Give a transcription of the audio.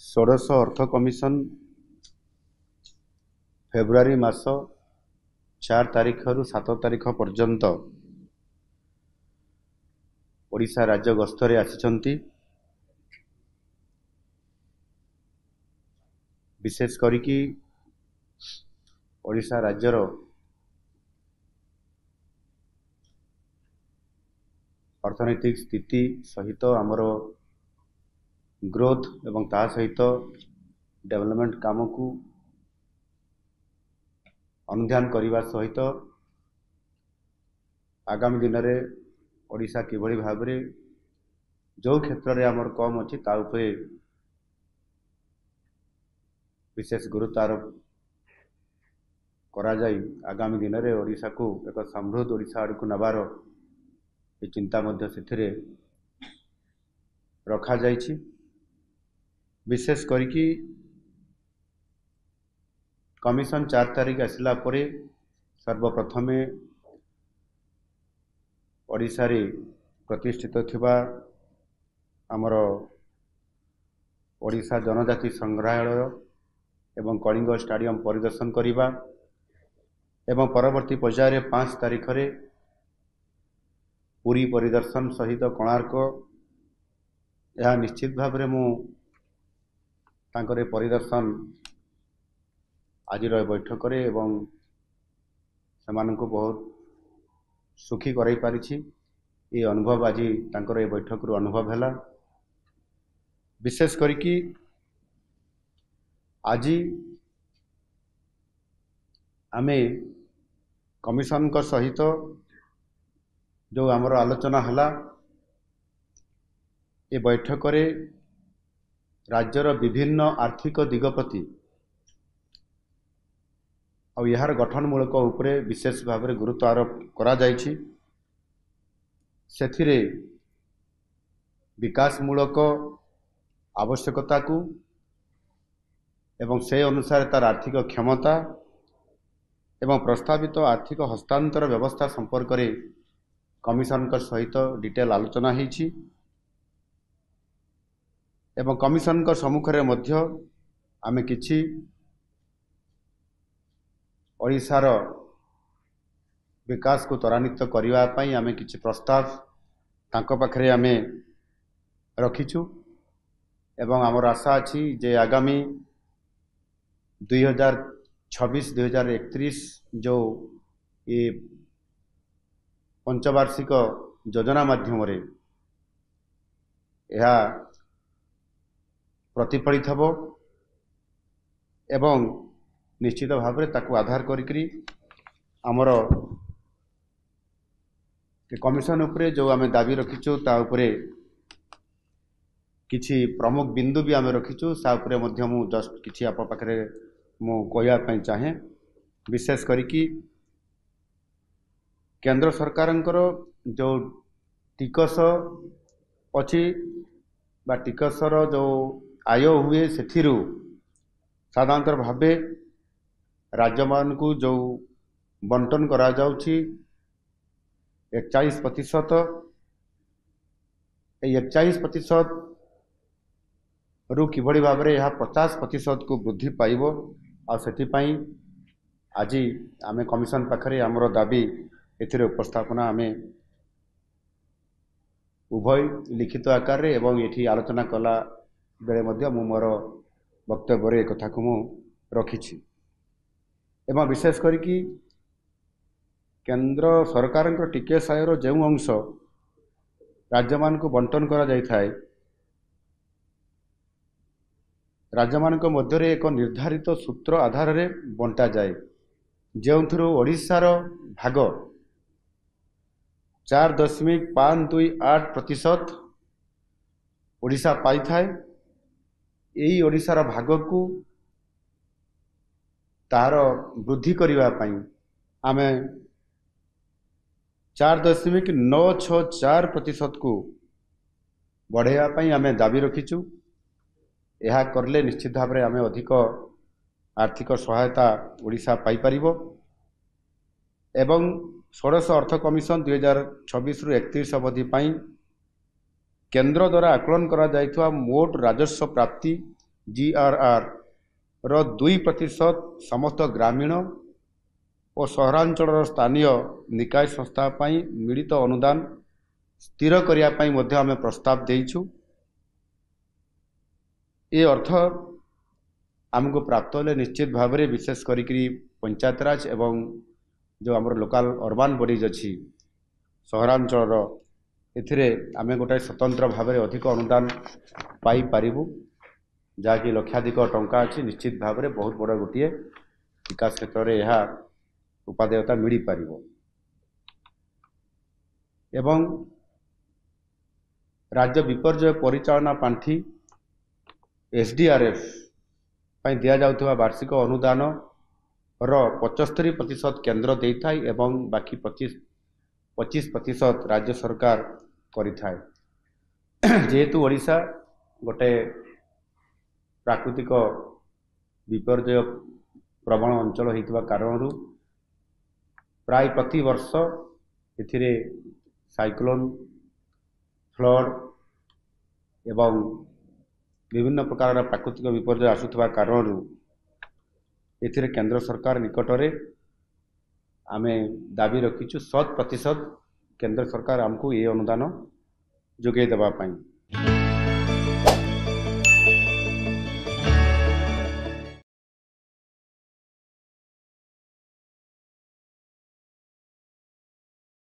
षोडश अर्थ commission February मास 4 तारीख रु 7 तारीख पर्यंत ओडिशा राज्य गस्तरे आसिछंती। विशेष करिकी ओडिशा राज्यर अर्थनैतिक स्थिति सहित आमर ग्रोथ एवं ता सहित डेवलपमेंट काम को अनुध्यान करने सहित आगामी दिन में ओडिशा किभली भाव में जो क्षेत्र में आमर कम अच्छी विशेष गुरुत्व आरोप करा जाई आगामी दिन में ओडिशा को एक समृद्ध ओडिशा आड़ को नबार चिंता मध्य से रखा जाइछि। विशेष करिकी कमिशन 4 तारीख आसला परे सर्वप्रथमे ओडिशा रे प्रतिष्ठित थिबा आमर ओडिशा जनजाति संग्रहालय एवं कलिंग स्टाडियम परिदर्शन करिबा एवं परवर्ती पर्याय 5 तारीख रे पुरी परिदर्शन सहित कोणार्क यह निश्चित भाव में मु तांकरे परिदर्शन आज बैठक रे एवं समान को बहुत सुखी कराई पारिछि। ये अनुभव आज तांकर ए बैठक रु अनुभव हैला। विशेष करिकी आज आमे कमिशन को सहित जो आमर आलोचना हला ए बैठक रे राज्यर विभिन्न आर्थिक दिग प्रति और यार गठनमूलक उपरे विशेष भाव में गुरुत्व आरोप करा जाइछि। सेथिरे विकासमूलक आवश्यकता को एवं से अनुसार तार आर्थिक क्षमता एवं प्रस्तावित आर्थिक हस्तांतर व्यवस्था संपर्क में कमिशन का सहित डिटेल आलोचना होइछि एवं कमिशन का सम्मुख में मध्य आमे किछि ओडिशार विकास को त्वरान्वित करबा पई आमे किछि प्रस्ताव तांको पाखरे आमे रखिछु एवं आमर आशा अछि जे आगामी 2026-2031 जो ये पंचवार्षिक योजना माध्यम रे यह प्रतिफलित हबो एवं निश्चित भाव में ताकू आधार करी आमर कमिशन उपरे जो आमे दाबी रखिछु ता उपरे किछि प्रमुख बिंदु भी आमे रखिछु सा उपरे मध्य मु जस्ट किछि आप पाखरे मु कहया पई चाहे। विशेष करिकी केंद्र सरकारंकर जो टिकस अछि बा टिकसर जो आय हुए सेथिरु साधारणतः भावे राज्य मान को जो बंटन करा जाउछि 41% 41% रु किभली भाव में यह 50% को वृद्धि पाइब आ सेथिपाई आज आमे कमिशन पाखरे आमर दाबी एथिरे उपस्थापना आमे उभय लिखित आकार रे एवं एठी आलोचना कला बेले मध्य मु मोर वक्तव्य रे कथा को मु रखिछि एवं विशेष करिकी केंद्र सरकार टिकेस आयर जो अंश राज्य मान को बंटन करा जाय थाए राज्य मान मध्य एक निर्धारित सूत्र आधार रे बंटा जाए जो ओडिशार भाग 4.528% ओडिशा पाई थाए। यही ओडिशार भाग को तार वृद्धि करबा पई आमे 4.964% को बढ़ाइबा पई आमे दाबी रखिछु। यह करले निश्चित भाव में आमे अधिक आर्थिक सहायता ओडिशा पाई परिबो एवं षोडश अर्थ कमिशन 2026-31 अवधि पई केंद्र द्वारा आकलन करा जाइथवा मोट राजस्व प्राप्ति GRR ର 2% समस्त ग्रामीण और सहरांचल स्थानीय निकाय संस्था पाई मिलित अनुदान स्थिर करने मध्य आम प्रस्ताव देइछु। ये अर्थ आमको प्राप्त होले निश्चित भाव में विशेष करी पंचायत राज एवं जो आम लोकल अर्बान बॉडीज अच्छी सहरांचल एथिरे आमे गोटे स्वतंत्र भाव में अधिक अनुदान पाई पारिबु जहाँकि लक्षाधिक टंका अच्छी निश्चित भाव में बहुत बड़ा गोटे विकास क्षेत्र में यह उपादेयता मिल पार एवं राज्य विपर्यय परिचालना पांठी SDRF दि जाउथबा वार्षिक अनुदान रो 75% केंद्र देइथाय एवं बाकी 25% राज्य सरकार करिथाय। जेहेतु ओडिशा गोटे प्राकृतिक विपर्यय प्रबल अंचल होइतबा कारणरू प्राय प्रति वर्ष एथिरे साइक्लोन फ्लड एवं विभिन्न प्रकार प्राकृतिक विपर्यय आसुथबा कारणरू एथिरे केंद्र सरकार निकट में आमे दाबी रखीचु 100% केंद्र सरकार आमको ये अनुदान जोगे देबा पाई।